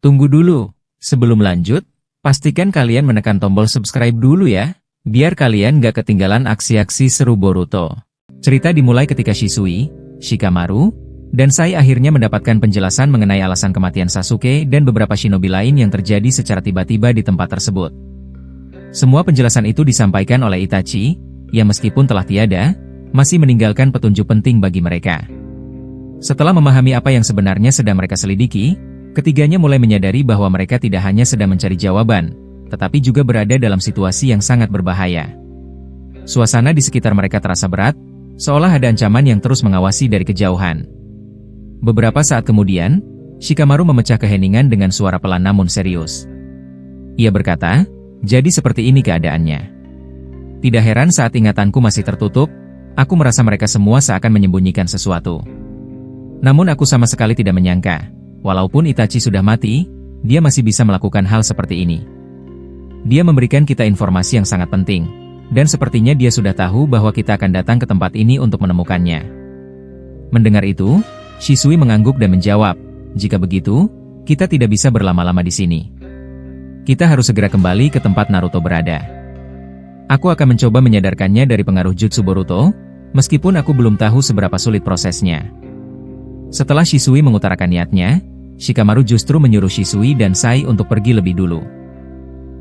Tunggu dulu, sebelum lanjut, pastikan kalian menekan tombol subscribe dulu ya, biar kalian gak ketinggalan aksi-aksi seru Boruto. Cerita dimulai ketika Shisui, Shikamaru, dan Sai akhirnya mendapatkan penjelasan mengenai alasan kematian Sasuke dan beberapa shinobi lain yang terjadi secara tiba-tiba di tempat tersebut. Semua penjelasan itu disampaikan oleh Itachi, yang meskipun telah tiada, masih meninggalkan petunjuk penting bagi mereka. Setelah memahami apa yang sebenarnya sedang mereka selidiki, ketiganya mulai menyadari bahwa mereka tidak hanya sedang mencari jawaban, tetapi juga berada dalam situasi yang sangat berbahaya. Suasana di sekitar mereka terasa berat, seolah ada ancaman yang terus mengawasi dari kejauhan. Beberapa saat kemudian, Shikamaru memecah keheningan dengan suara pelan namun serius. Ia berkata, "Jadi seperti ini keadaannya. Tidak heran saat ingatanku masih tertutup, aku merasa mereka semua seakan menyembunyikan sesuatu. Namun aku sama sekali tidak menyangka, walaupun Itachi sudah mati, dia masih bisa melakukan hal seperti ini. Dia memberikan kita informasi yang sangat penting, dan sepertinya dia sudah tahu bahwa kita akan datang ke tempat ini untuk menemukannya." Mendengar itu, Shisui mengangguk dan menjawab, "Jika begitu, kita tidak bisa berlama-lama di sini. Kita harus segera kembali ke tempat Naruto berada. Aku akan mencoba menyadarkannya dari pengaruh jutsu Boruto, meskipun aku belum tahu seberapa sulit prosesnya." Setelah Shisui mengutarakan niatnya, Shikamaru justru menyuruh Shisui dan Sai untuk pergi lebih dulu.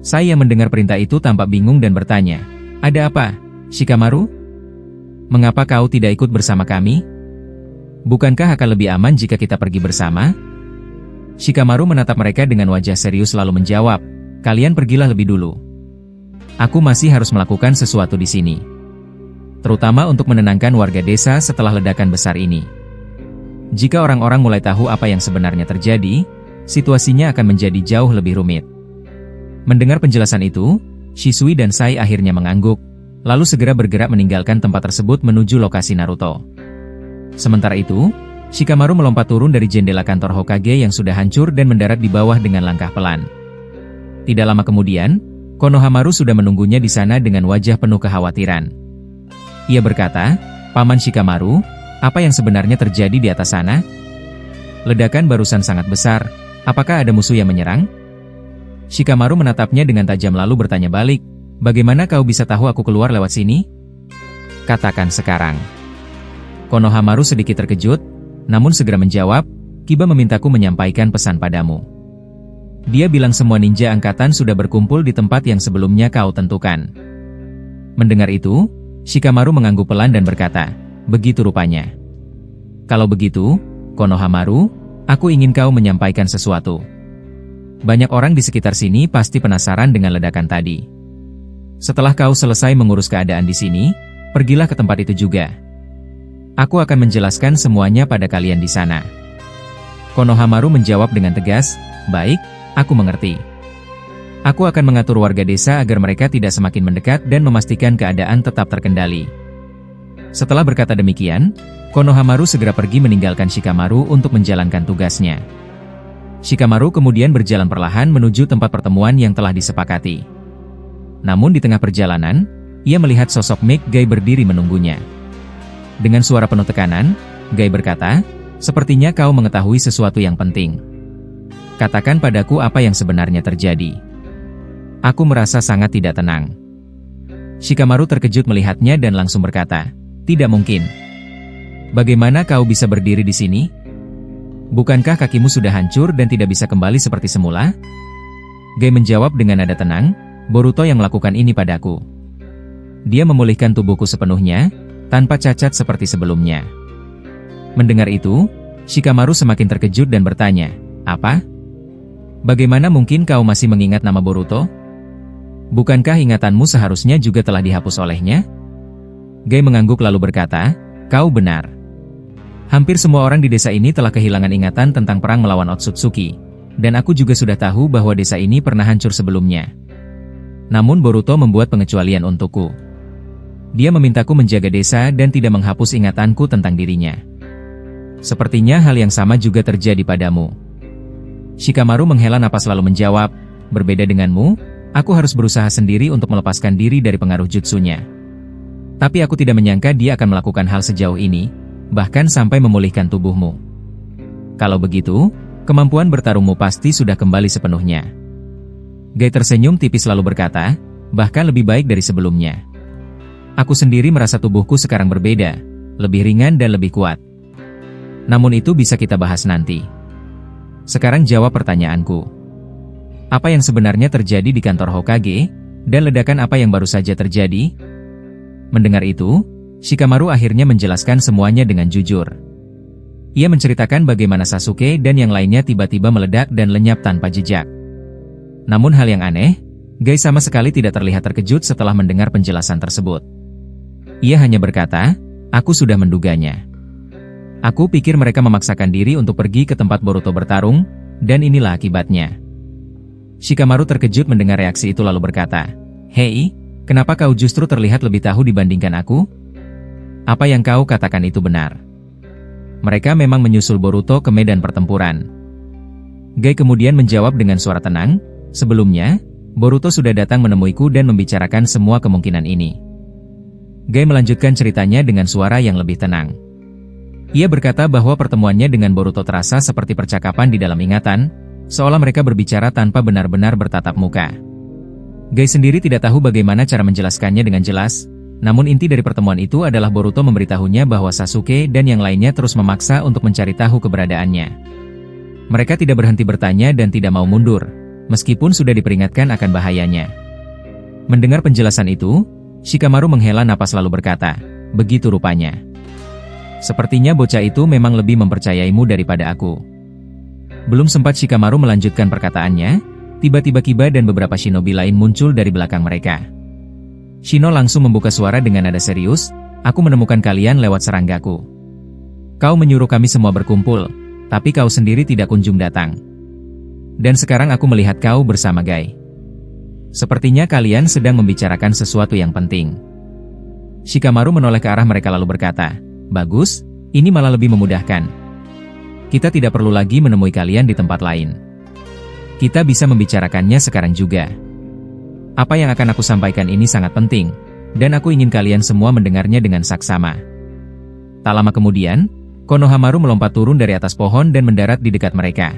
Sai yang mendengar perintah itu tampak bingung dan bertanya, "Ada apa, Shikamaru? Mengapa kau tidak ikut bersama kami? Bukankah akan lebih aman jika kita pergi bersama?" Shikamaru menatap mereka dengan wajah serius lalu menjawab, "Kalian pergilah lebih dulu. Aku masih harus melakukan sesuatu di sini. Terutama untuk menenangkan warga desa setelah ledakan besar ini. Jika orang-orang mulai tahu apa yang sebenarnya terjadi, situasinya akan menjadi jauh lebih rumit." Mendengar penjelasan itu, Shisui dan Sai akhirnya mengangguk, lalu segera bergerak meninggalkan tempat tersebut menuju lokasi Naruto. Sementara itu, Shikamaru melompat turun dari jendela kantor Hokage yang sudah hancur dan mendarat di bawah dengan langkah pelan. Tidak lama kemudian, Konohamaru sudah menunggunya di sana dengan wajah penuh kekhawatiran. Ia berkata, "Paman Shikamaru, apa yang sebenarnya terjadi di atas sana? Ledakan barusan sangat besar, apakah ada musuh yang menyerang?" Shikamaru menatapnya dengan tajam lalu bertanya balik, "Bagaimana kau bisa tahu aku keluar lewat sini? Katakan sekarang." Konohamaru sedikit terkejut, namun segera menjawab, "Kiba memintaku menyampaikan pesan padamu. Dia bilang semua ninja angkatan sudah berkumpul di tempat yang sebelumnya kau tentukan." Mendengar itu, Shikamaru mengangguk pelan dan berkata, "Begitu rupanya. Kalau begitu, Konohamaru, aku ingin kau menyampaikan sesuatu. Banyak orang di sekitar sini pasti penasaran dengan ledakan tadi. Setelah kau selesai mengurus keadaan di sini, pergilah ke tempat itu juga. Aku akan menjelaskan semuanya pada kalian di sana." Konohamaru menjawab dengan tegas, "Baik, aku mengerti. Aku akan mengatur warga desa agar mereka tidak semakin mendekat dan memastikan keadaan tetap terkendali." Setelah berkata demikian, Konohamaru segera pergi meninggalkan Shikamaru untuk menjalankan tugasnya. Shikamaru kemudian berjalan perlahan menuju tempat pertemuan yang telah disepakati. Namun di tengah perjalanan, ia melihat sosok Mick Gai berdiri menunggunya. Dengan suara penuh tekanan, Gai berkata, "Sepertinya kau mengetahui sesuatu yang penting. Katakan padaku apa yang sebenarnya terjadi. Aku merasa sangat tidak tenang." Shikamaru terkejut melihatnya dan langsung berkata, "Tidak mungkin. Bagaimana kau bisa berdiri di sini? Bukankah kakimu sudah hancur dan tidak bisa kembali seperti semula?" Gai menjawab dengan nada tenang, "Boruto yang melakukan ini padaku. Dia memulihkan tubuhku sepenuhnya, tanpa cacat seperti sebelumnya." Mendengar itu, Shikamaru semakin terkejut dan bertanya, "Apa? Bagaimana mungkin kau masih mengingat nama Boruto? Bukankah ingatanmu seharusnya juga telah dihapus olehnya?" Gai mengangguk lalu berkata, "Kau benar. Hampir semua orang di desa ini telah kehilangan ingatan tentang perang melawan Otsutsuki, dan aku juga sudah tahu bahwa desa ini pernah hancur sebelumnya. Namun Boruto membuat pengecualian untukku. Dia memintaku menjaga desa dan tidak menghapus ingatanku tentang dirinya. Sepertinya hal yang sama juga terjadi padamu." Shikamaru menghela napas lalu menjawab, "Berbeda denganmu, aku harus berusaha sendiri untuk melepaskan diri dari pengaruh jutsunya. Tapi aku tidak menyangka dia akan melakukan hal sejauh ini, bahkan sampai memulihkan tubuhmu. Kalau begitu, Kemampuan bertarungmu pasti sudah kembali sepenuhnya. Gai tersenyum tipis lalu berkata, bahkan lebih baik dari sebelumnya. Aku sendiri merasa tubuhku sekarang berbeda, lebih ringan dan lebih kuat. Namun itu bisa kita bahas nanti. Sekarang jawab pertanyaanku. Apa yang sebenarnya terjadi di kantor Hokage, dan ledakan apa yang baru saja terjadi? Mendengar itu, Shikamaru akhirnya menjelaskan semuanya dengan jujur. Ia menceritakan bagaimana Sasuke dan yang lainnya tiba-tiba meledak dan lenyap tanpa jejak. Namun hal yang aneh, Gai sama sekali tidak terlihat terkejut setelah mendengar penjelasan tersebut. Ia hanya berkata, aku sudah menduganya. Aku pikir mereka memaksakan diri untuk pergi ke tempat Boruto bertarung, dan inilah akibatnya. Shikamaru terkejut mendengar reaksi itu lalu berkata, hei, kenapa kau justru terlihat lebih tahu dibandingkan aku? Apa yang kau katakan itu benar. Mereka memang menyusul Boruto ke medan pertempuran. Gai kemudian menjawab dengan suara tenang, sebelumnya, Boruto sudah datang menemuiku dan membicarakan semua kemungkinan ini. Gai melanjutkan ceritanya dengan suara yang lebih tenang. Ia berkata bahwa pertemuannya dengan Boruto terasa seperti percakapan di dalam ingatan, seolah mereka berbicara tanpa benar-benar bertatap muka. Gai sendiri tidak tahu bagaimana cara menjelaskannya dengan jelas, namun inti dari pertemuan itu adalah Boruto memberitahunya bahwa Sasuke dan yang lainnya terus memaksa untuk mencari tahu keberadaannya. Mereka tidak berhenti bertanya dan tidak mau mundur, meskipun sudah diperingatkan akan bahayanya. Mendengar penjelasan itu, Shikamaru menghela napas lalu berkata, begitu rupanya. Sepertinya bocah itu memang lebih mempercayaimu daripada aku. Belum sempat Shikamaru melanjutkan perkataannya, tiba-tiba Kiba dan beberapa shinobi lain muncul dari belakang mereka. Shino langsung membuka suara dengan nada serius, aku menemukan kalian lewat seranggaku. Kau menyuruh kami semua berkumpul, tapi kau sendiri tidak kunjung datang. Dan sekarang aku melihat kau bersama Gai. Sepertinya kalian sedang membicarakan sesuatu yang penting. Shikamaru menoleh ke arah mereka lalu berkata, bagus, ini malah lebih memudahkan. Kita tidak perlu lagi menemui kalian di tempat lain. Kita bisa membicarakannya sekarang juga. Apa yang akan aku sampaikan ini sangat penting, dan aku ingin kalian semua mendengarnya dengan saksama. Tak lama kemudian, Konohamaru melompat turun dari atas pohon dan mendarat di dekat mereka.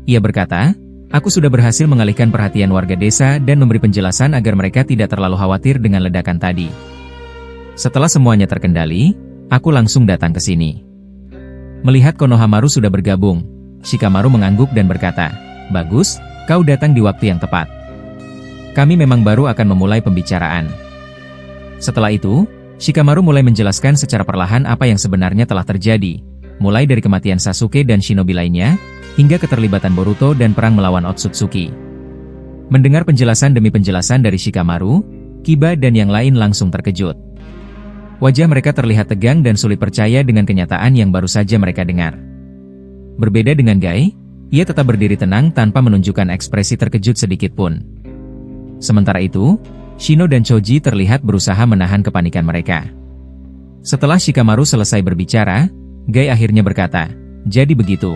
Ia berkata, aku sudah berhasil mengalihkan perhatian warga desa dan memberi penjelasan agar mereka tidak terlalu khawatir dengan ledakan tadi. Setelah semuanya terkendali, aku langsung datang ke sini. Melihat Konohamaru sudah bergabung, Shikamaru mengangguk dan berkata, bagus, kau datang di waktu yang tepat. Kami memang baru akan memulai pembicaraan. Setelah itu, Shikamaru mulai menjelaskan secara perlahan apa yang sebenarnya telah terjadi, mulai dari kematian Sasuke dan shinobi lainnya, hingga keterlibatan Boruto dan perang melawan Otsutsuki. Mendengar penjelasan demi penjelasan dari Shikamaru, Kiba dan yang lain langsung terkejut. Wajah mereka terlihat tegang dan sulit percaya dengan kenyataan yang baru saja mereka dengar. Berbeda dengan Gai, ia tetap berdiri tenang tanpa menunjukkan ekspresi terkejut sedikit pun. Sementara itu, Shino dan Choji terlihat berusaha menahan kepanikan mereka. Setelah Shikamaru selesai berbicara, Gai akhirnya berkata, jadi begitu.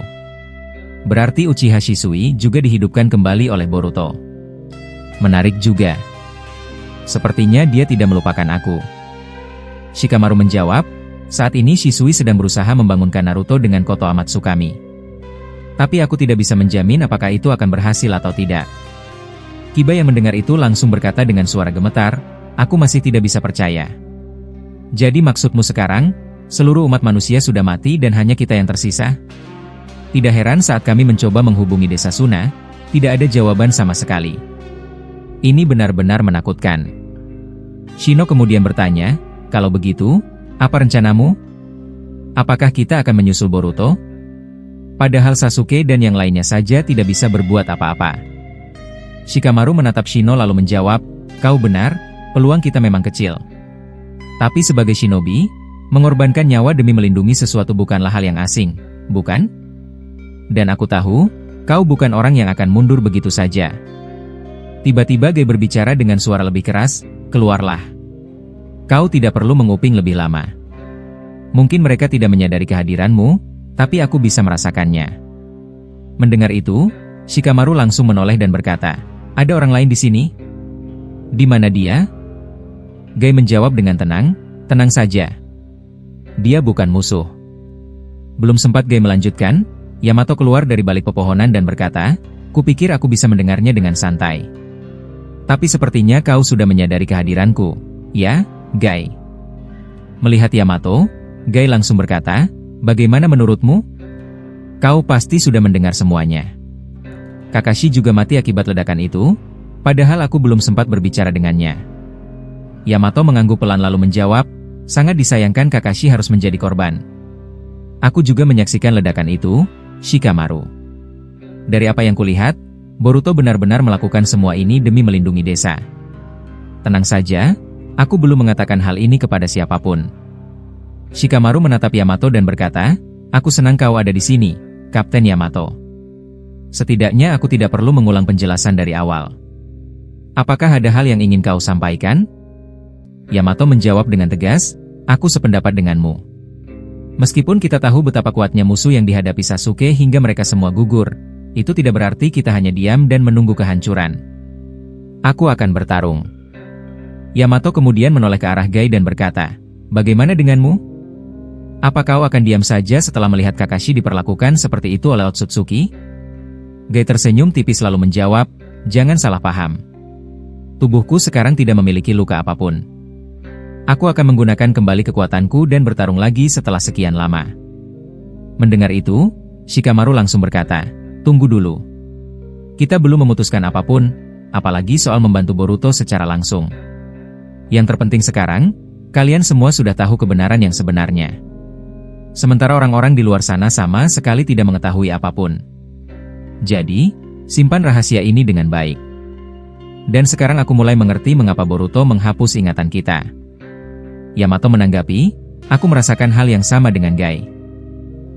Berarti Uchiha Shisui juga dihidupkan kembali oleh Boruto. Menarik juga. Sepertinya dia tidak melupakan aku. Shikamaru menjawab, saat ini Shisui sedang berusaha membangunkan Naruto dengan Koto Amatsukami. Tapi aku tidak bisa menjamin apakah itu akan berhasil atau tidak. Kiba yang mendengar itu langsung berkata dengan suara gemetar, aku masih tidak bisa percaya. Jadi maksudmu sekarang, seluruh umat manusia sudah mati dan hanya kita yang tersisa? Tidak heran saat kami mencoba menghubungi desa Suna, tidak ada jawaban sama sekali. Ini benar-benar menakutkan. Shino kemudian bertanya, kalau begitu, apa rencanamu? Apakah kita akan menyusul Boruto? Padahal Sasuke dan yang lainnya saja tidak bisa berbuat apa-apa. Shikamaru menatap Shino lalu menjawab, kau benar, peluang kita memang kecil. Tapi sebagai shinobi, mengorbankan nyawa demi melindungi sesuatu bukanlah hal yang asing, bukan? Dan aku tahu, kau bukan orang yang akan mundur begitu saja. Tiba-tiba Gai berbicara dengan suara lebih keras, keluarlah. Kau tidak perlu menguping lebih lama. Mungkin mereka tidak menyadari kehadiranmu, tapi aku bisa merasakannya. Mendengar itu, Shikamaru langsung menoleh dan berkata, ada orang lain di sini? Di mana dia? Gai menjawab dengan tenang, tenang saja. Dia bukan musuh. Belum sempat Gai melanjutkan, Yamato keluar dari balik pepohonan dan berkata, "Kupikir aku bisa mendengarnya dengan santai. Tapi sepertinya kau sudah menyadari kehadiranku, ya, Gai?" Melihat Yamato, Gai langsung berkata, "Bagaimana menurutmu? Kau pasti sudah mendengar semuanya." Kakashi juga mati akibat ledakan itu, padahal aku belum sempat berbicara dengannya. Yamato mengangguk pelan lalu menjawab, "Sangat disayangkan Kakashi harus menjadi korban. Aku juga menyaksikan ledakan itu, Shikamaru. Dari apa yang kulihat, Boruto benar-benar melakukan semua ini demi melindungi desa. Tenang saja, aku belum mengatakan hal ini kepada siapapun." Shikamaru menatap Yamato dan berkata, "Aku senang kau ada di sini, Kapten Yamato. Setidaknya aku tidak perlu mengulang penjelasan dari awal. Apakah ada hal yang ingin kau sampaikan?" Yamato menjawab dengan tegas, "Aku sependapat denganmu. Meskipun kita tahu betapa kuatnya musuh yang dihadapi Sasuke hingga mereka semua gugur, itu tidak berarti kita hanya diam dan menunggu kehancuran. Aku akan bertarung." Yamato kemudian menoleh ke arah Gai dan berkata, "Bagaimana denganmu? Apa kau akan diam saja setelah melihat Kakashi diperlakukan seperti itu oleh Otsutsuki?" Gai tersenyum tipis lalu menjawab, "Jangan salah paham. Tubuhku sekarang tidak memiliki luka apapun. Aku akan menggunakan kembali kekuatanku dan bertarung lagi setelah sekian lama." Mendengar itu, Shikamaru langsung berkata, "Tunggu dulu. Kita belum memutuskan apapun, apalagi soal membantu Boruto secara langsung. Yang terpenting sekarang, kalian semua sudah tahu kebenaran yang sebenarnya. Sementara orang-orang di luar sana sama sekali tidak mengetahui apapun. Jadi, simpan rahasia ini dengan baik. Dan sekarang aku mulai mengerti mengapa Boruto menghapus ingatan kita." Yamato menanggapi, "Aku merasakan hal yang sama dengan Gai.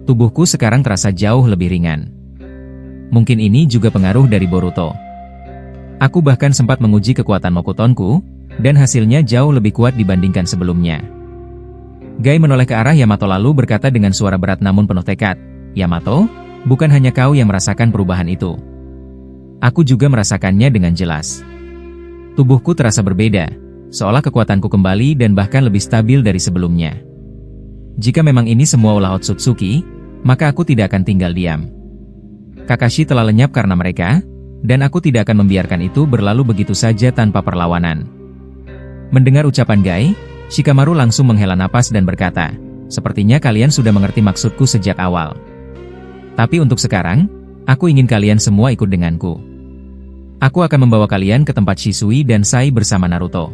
Tubuhku sekarang terasa jauh lebih ringan. Mungkin ini juga pengaruh dari Boruto. Aku bahkan sempat menguji kekuatan Mokutonku, dan hasilnya jauh lebih kuat dibandingkan sebelumnya." Gai menoleh ke arah Yamato lalu berkata dengan suara berat namun penuh tekad, "Yamato, bukan hanya kau yang merasakan perubahan itu. Aku juga merasakannya dengan jelas. Tubuhku terasa berbeda, seolah kekuatanku kembali dan bahkan lebih stabil dari sebelumnya. Jika memang ini semua ulah Otsutsuki, maka aku tidak akan tinggal diam. Kakashi telah lenyap karena mereka, dan aku tidak akan membiarkan itu berlalu begitu saja tanpa perlawanan." Mendengar ucapan Gai, Shikamaru langsung menghela napas dan berkata, "Sepertinya kalian sudah mengerti maksudku sejak awal. Tapi untuk sekarang, aku ingin kalian semua ikut denganku. Aku akan membawa kalian ke tempat Shisui dan Sai bersama Naruto.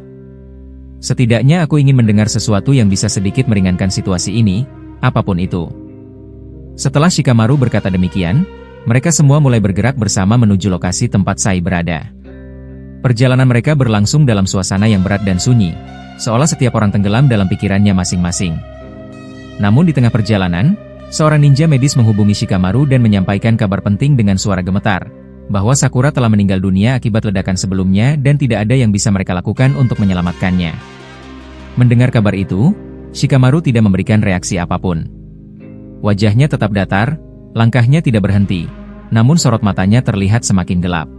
Setidaknya aku ingin mendengar sesuatu yang bisa sedikit meringankan situasi ini, apapun itu." Setelah Shikamaru berkata demikian, mereka semua mulai bergerak bersama menuju lokasi tempat Sai berada. Perjalanan mereka berlangsung dalam suasana yang berat dan sunyi, seolah setiap orang tenggelam dalam pikirannya masing-masing. Namun di tengah perjalanan, seorang ninja medis menghubungi Shikamaru dan menyampaikan kabar penting dengan suara gemetar, bahwa Sakura telah meninggal dunia akibat ledakan sebelumnya dan tidak ada yang bisa mereka lakukan untuk menyelamatkannya. Mendengar kabar itu, Shikamaru tidak memberikan reaksi apapun. Wajahnya tetap datar, langkahnya tidak berhenti, namun sorot matanya terlihat semakin gelap.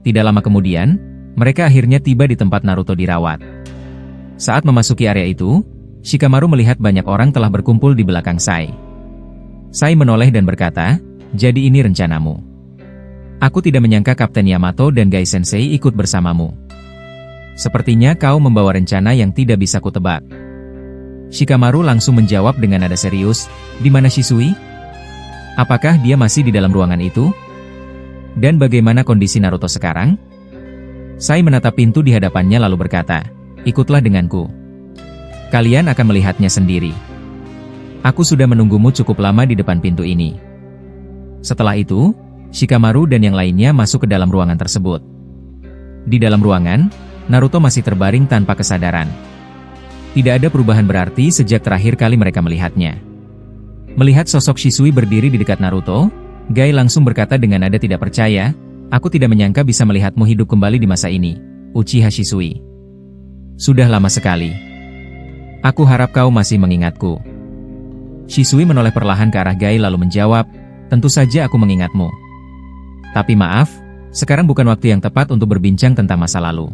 Tidak lama kemudian, mereka akhirnya tiba di tempat Naruto dirawat. Saat memasuki area itu, Shikamaru melihat banyak orang telah berkumpul di belakang Sai. Sai menoleh dan berkata, "Jadi ini rencanamu. Aku tidak menyangka Kapten Yamato dan Gai Sensei ikut bersamamu. Sepertinya kau membawa rencana yang tidak bisa kutebak." Shikamaru langsung menjawab dengan nada serius, "Di mana Shisui? Apakah dia masih di dalam ruangan itu? Dan bagaimana kondisi Naruto sekarang?" Sai menatap pintu di hadapannya lalu berkata, "Ikutlah denganku. Kalian akan melihatnya sendiri. Aku sudah menunggumu cukup lama di depan pintu ini." Setelah itu, Shikamaru dan yang lainnya masuk ke dalam ruangan tersebut. Di dalam ruangan, Naruto masih terbaring tanpa kesadaran. Tidak ada perubahan berarti sejak terakhir kali mereka melihatnya. Melihat sosok Shisui berdiri di dekat Naruto, Gai langsung berkata dengan nada tidak percaya, "Aku tidak menyangka bisa melihatmu hidup kembali di masa ini, Uchiha Shisui. Sudah lama sekali. Aku harap kau masih mengingatku." Shisui menoleh perlahan ke arah Gai lalu menjawab, "Tentu saja aku mengingatmu. Tapi maaf, sekarang bukan waktu yang tepat untuk berbincang tentang masa lalu.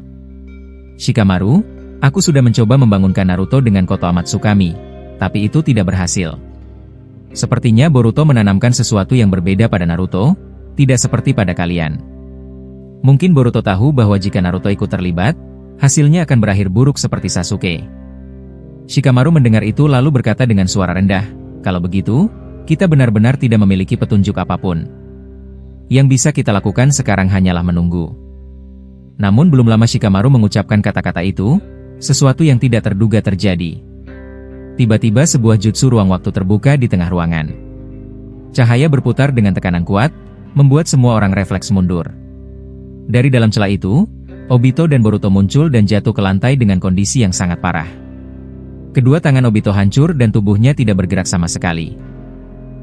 Shikamaru, aku sudah mencoba membangunkan Naruto dengan Koto Amatsukami, tapi itu tidak berhasil. Sepertinya Boruto menanamkan sesuatu yang berbeda pada Naruto, tidak seperti pada kalian. Mungkin Boruto tahu bahwa jika Naruto ikut terlibat, hasilnya akan berakhir buruk seperti Sasuke. Shikamaru mendengar itu lalu berkata dengan suara rendah, "Kalau begitu, kita benar-benar tidak memiliki petunjuk apapun. Yang bisa kita lakukan sekarang hanyalah menunggu." Namun belum lama Shikamaru mengucapkan kata-kata itu, sesuatu yang tidak terduga terjadi. Tiba-tiba sebuah jutsu ruang waktu terbuka di tengah ruangan. Cahaya berputar dengan tekanan kuat, membuat semua orang refleks mundur. Dari dalam celah itu, Obito dan Boruto muncul dan jatuh ke lantai dengan kondisi yang sangat parah. Kedua tangan Obito hancur dan tubuhnya tidak bergerak sama sekali.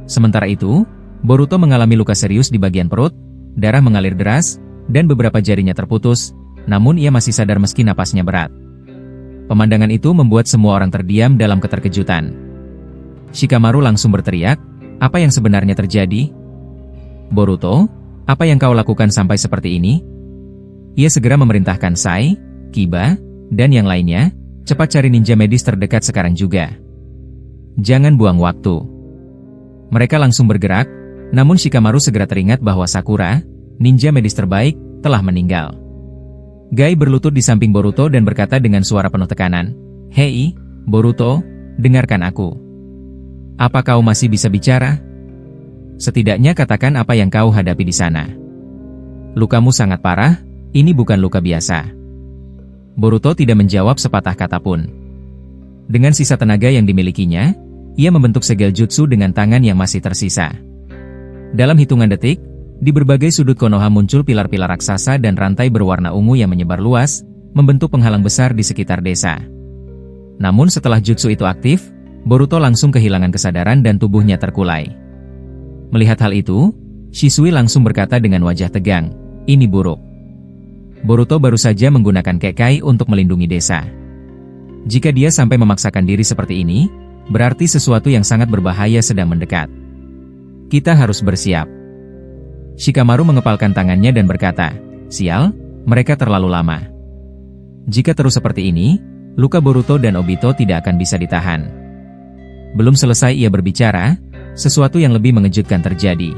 Sementara itu, Boruto mengalami luka serius di bagian perut, darah mengalir deras, dan beberapa jarinya terputus, namun ia masih sadar meski napasnya berat. Pemandangan itu membuat semua orang terdiam dalam keterkejutan. Shikamaru langsung berteriak, "Apa yang sebenarnya terjadi? Boruto, apa yang kau lakukan sampai seperti ini?" Ia segera memerintahkan Sai, Kiba, dan yang lainnya, cepat cari ninja medis terdekat sekarang juga. Jangan buang waktu. Mereka langsung bergerak, namun Shikamaru segera teringat bahwa Sakura, ninja medis terbaik, telah meninggal. Gai berlutut di samping Boruto dan berkata dengan suara penuh tekanan, "Hei, Boruto, dengarkan aku. Apa kau masih bisa bicara? Setidaknya katakan apa yang kau hadapi di sana. Lukamu sangat parah, ini bukan luka biasa." Boruto tidak menjawab sepatah kata pun. Dengan sisa tenaga yang dimilikinya, ia membentuk segel jutsu dengan tangan yang masih tersisa. Dalam hitungan detik, di berbagai sudut Konoha muncul pilar-pilar raksasa dan rantai berwarna ungu yang menyebar luas, membentuk penghalang besar di sekitar desa. Namun setelah jutsu itu aktif, Boruto langsung kehilangan kesadaran dan tubuhnya terkulai. Melihat hal itu, Shisui langsung berkata dengan wajah tegang, "Ini buruk." Boruto baru saja menggunakan Kekai untuk melindungi desa. Jika dia sampai memaksakan diri seperti ini, berarti sesuatu yang sangat berbahaya sedang mendekat. Kita harus bersiap. Shikamaru mengepalkan tangannya dan berkata, "Sial, mereka terlalu lama. Jika terus seperti ini, luka Boruto dan Obito tidak akan bisa ditahan." Belum selesai ia berbicara, sesuatu yang lebih mengejutkan terjadi.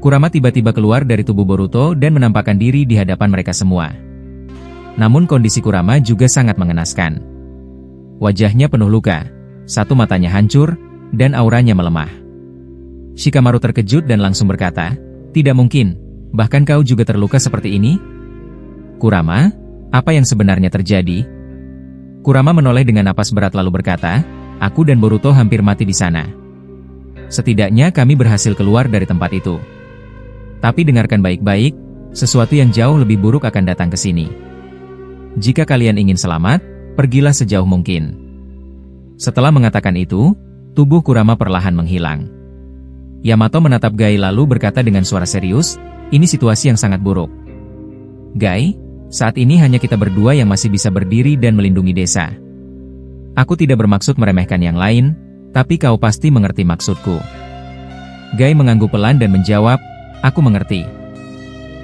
Kurama tiba-tiba keluar dari tubuh Boruto dan menampakkan diri di hadapan mereka semua. Namun kondisi Kurama juga sangat mengenaskan. Wajahnya penuh luka, satu matanya hancur, dan auranya melemah. Shikamaru terkejut dan langsung berkata, "Tidak mungkin, bahkan kau juga terluka seperti ini?" "Kurama, apa yang sebenarnya terjadi?" Kurama menoleh dengan napas berat lalu berkata, "Aku dan Boruto hampir mati di sana. Setidaknya kami berhasil keluar dari tempat itu. Tapi dengarkan baik-baik, sesuatu yang jauh lebih buruk akan datang ke sini. Jika kalian ingin selamat, pergilah sejauh mungkin." Setelah mengatakan itu, tubuh Kurama perlahan menghilang. Yamato menatap Gai lalu berkata dengan suara serius, "Ini situasi yang sangat buruk. Gai, saat ini hanya kita berdua yang masih bisa berdiri dan melindungi desa. Aku tidak bermaksud meremehkan yang lain, tapi kau pasti mengerti maksudku." Gai mengangguk pelan dan menjawab, "Aku mengerti.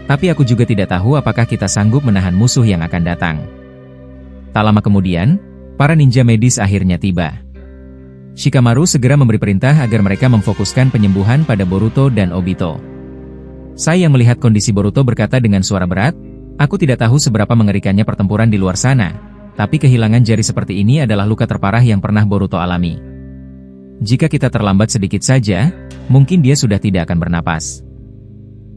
Tapi aku juga tidak tahu apakah kita sanggup menahan musuh yang akan datang." Tak lama kemudian, para ninja medis akhirnya tiba. Shikamaru segera memberi perintah agar mereka memfokuskan penyembuhan pada Boruto dan Obito. Sai yang melihat kondisi Boruto berkata dengan suara berat, "Aku tidak tahu seberapa mengerikannya pertempuran di luar sana, tapi kehilangan jari seperti ini adalah luka terparah yang pernah Boruto alami. Jika kita terlambat sedikit saja, mungkin dia sudah tidak akan bernapas."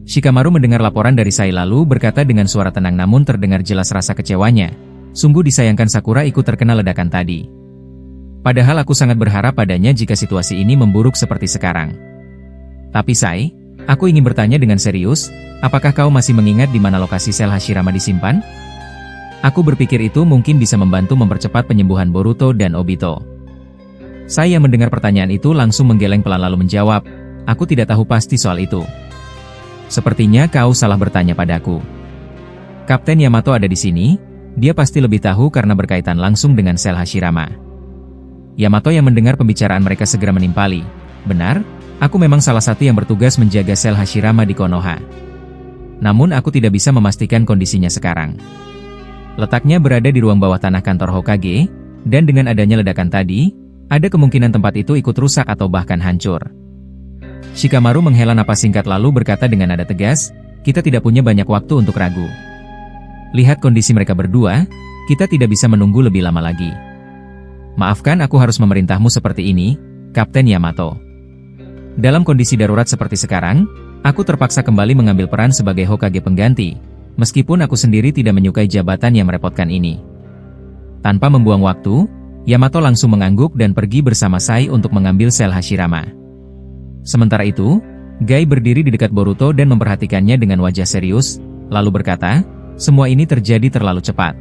Shikamaru mendengar laporan dari Sai lalu berkata dengan suara tenang namun terdengar jelas rasa kecewanya, "Sungguh disayangkan Sakura ikut terkena ledakan tadi. Padahal aku sangat berharap padanya jika situasi ini memburuk seperti sekarang. Tapi Sai, aku ingin bertanya dengan serius, apakah kau masih mengingat di mana lokasi sel Hashirama disimpan? Aku berpikir itu mungkin bisa membantu mempercepat penyembuhan Boruto dan Obito." Sai yang mendengar pertanyaan itu langsung menggeleng pelan lalu menjawab, "Aku tidak tahu pasti soal itu. Sepertinya kau salah bertanya padaku. Kapten Yamato ada di sini, dia pasti lebih tahu karena berkaitan langsung dengan sel Hashirama." Yamato yang mendengar pembicaraan mereka segera menimpali, "Benar, aku memang salah satu yang bertugas menjaga sel Hashirama di Konoha. Namun aku tidak bisa memastikan kondisinya sekarang. Letaknya berada di ruang bawah tanah kantor Hokage, dan dengan adanya ledakan tadi, Ada kemungkinan tempat itu ikut rusak atau bahkan hancur. Shikamaru menghela napas singkat lalu berkata dengan nada tegas, kita tidak punya banyak waktu untuk ragu. Lihat kondisi mereka berdua, kita tidak bisa menunggu lebih lama lagi. Maafkan aku harus memerintahmu seperti ini, Kapten Yamato. Dalam kondisi darurat seperti sekarang, aku terpaksa kembali mengambil peran sebagai Hokage pengganti, meskipun aku sendiri tidak menyukai jabatan yang merepotkan ini. Tanpa membuang waktu, Yamato langsung mengangguk dan pergi bersama Sai untuk mengambil sel Hashirama. Sementara itu, Gai berdiri di dekat Boruto dan memperhatikannya dengan wajah serius, lalu berkata, semua ini terjadi terlalu cepat.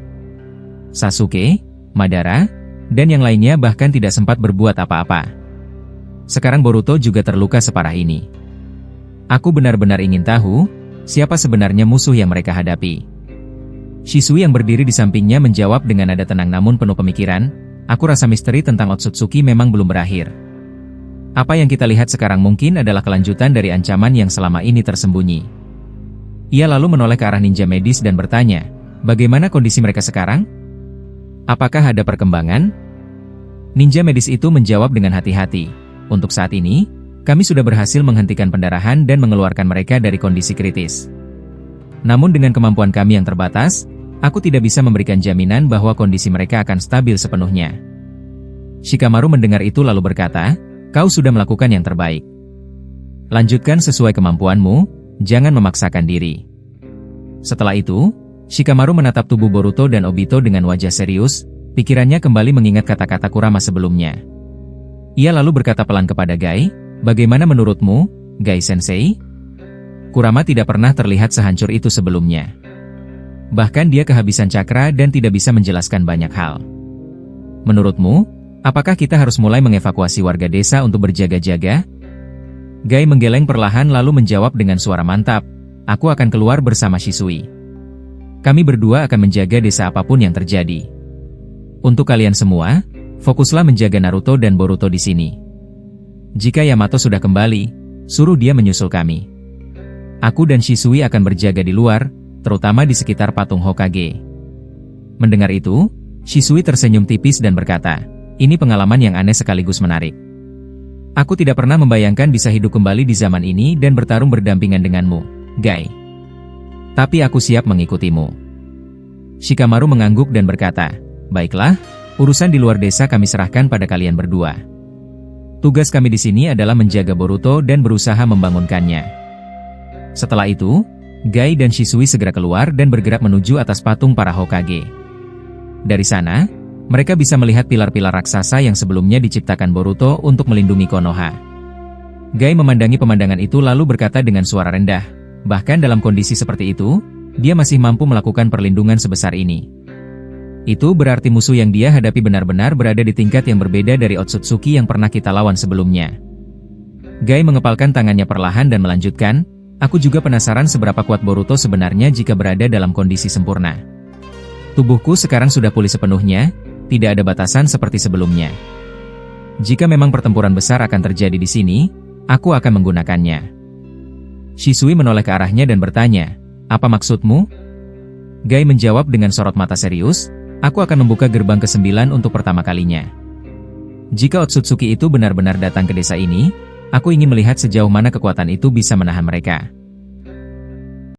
Sasuke, Madara, dan yang lainnya bahkan tidak sempat berbuat apa-apa. Sekarang Boruto juga terluka separah ini. Aku benar-benar ingin tahu, siapa sebenarnya musuh yang mereka hadapi. Shisui yang berdiri di sampingnya menjawab dengan nada tenang namun penuh pemikiran, aku rasa misteri tentang Otsutsuki memang belum berakhir. Apa yang kita lihat sekarang mungkin adalah kelanjutan dari ancaman yang selama ini tersembunyi. Ia lalu menoleh ke arah ninja medis dan bertanya, bagaimana kondisi mereka sekarang? Apakah ada perkembangan? Ninja medis itu menjawab dengan hati-hati. Untuk saat ini, kami sudah berhasil menghentikan pendarahan dan mengeluarkan mereka dari kondisi kritis. Namun dengan kemampuan kami yang terbatas, aku tidak bisa memberikan jaminan bahwa kondisi mereka akan stabil sepenuhnya. Shikamaru mendengar itu lalu berkata, kau sudah melakukan yang terbaik. Lanjutkan sesuai kemampuanmu, jangan memaksakan diri. Setelah itu, Shikamaru menatap tubuh Boruto dan Obito dengan wajah serius, pikirannya kembali mengingat kata-kata Kurama sebelumnya. Ia lalu berkata pelan kepada Gai, bagaimana menurutmu, Gai-sensei? Kurama tidak pernah terlihat sehancur itu sebelumnya. Bahkan dia kehabisan cakra dan tidak bisa menjelaskan banyak hal. Menurutmu, apakah kita harus mulai mengevakuasi warga desa untuk berjaga-jaga? Gai menggeleng perlahan lalu menjawab dengan suara mantap, aku akan keluar bersama Shisui. Kami berdua akan menjaga desa apapun yang terjadi. Untuk kalian semua, fokuslah menjaga Naruto dan Boruto di sini. Jika Yamato sudah kembali, suruh dia menyusul kami. Aku dan Shisui akan berjaga di luar, terutama di sekitar patung Hokage. Mendengar itu, Shisui tersenyum tipis dan berkata, ini pengalaman yang aneh sekaligus menarik. Aku tidak pernah membayangkan bisa hidup kembali di zaman ini dan bertarung berdampingan denganmu, Gai. Tapi aku siap mengikutimu. Shikamaru mengangguk dan berkata, baiklah, urusan di luar desa kami serahkan pada kalian berdua. Tugas kami di sini adalah menjaga Boruto dan berusaha membangunkannya. Setelah itu, Gai dan Shisui segera keluar dan bergerak menuju atas patung para Hokage. Dari sana, mereka bisa melihat pilar-pilar raksasa yang sebelumnya diciptakan Boruto untuk melindungi Konoha. Gai memandangi pemandangan itu lalu berkata dengan suara rendah, bahkan dalam kondisi seperti itu, dia masih mampu melakukan perlindungan sebesar ini. Itu berarti musuh yang dia hadapi benar-benar berada di tingkat yang berbeda dari Otsutsuki yang pernah kita lawan sebelumnya. Gai mengepalkan tangannya perlahan dan melanjutkan, aku juga penasaran seberapa kuat Boruto sebenarnya jika berada dalam kondisi sempurna. Tubuhku sekarang sudah pulih sepenuhnya, tidak ada batasan seperti sebelumnya. Jika memang pertempuran besar akan terjadi di sini, aku akan menggunakannya. Shisui menoleh ke arahnya dan bertanya, apa maksudmu? Gai menjawab dengan sorot mata serius, aku akan membuka gerbang ke-9 untuk pertama kalinya. Jika Otsutsuki itu benar-benar datang ke desa ini, aku ingin melihat sejauh mana kekuatan itu bisa menahan mereka.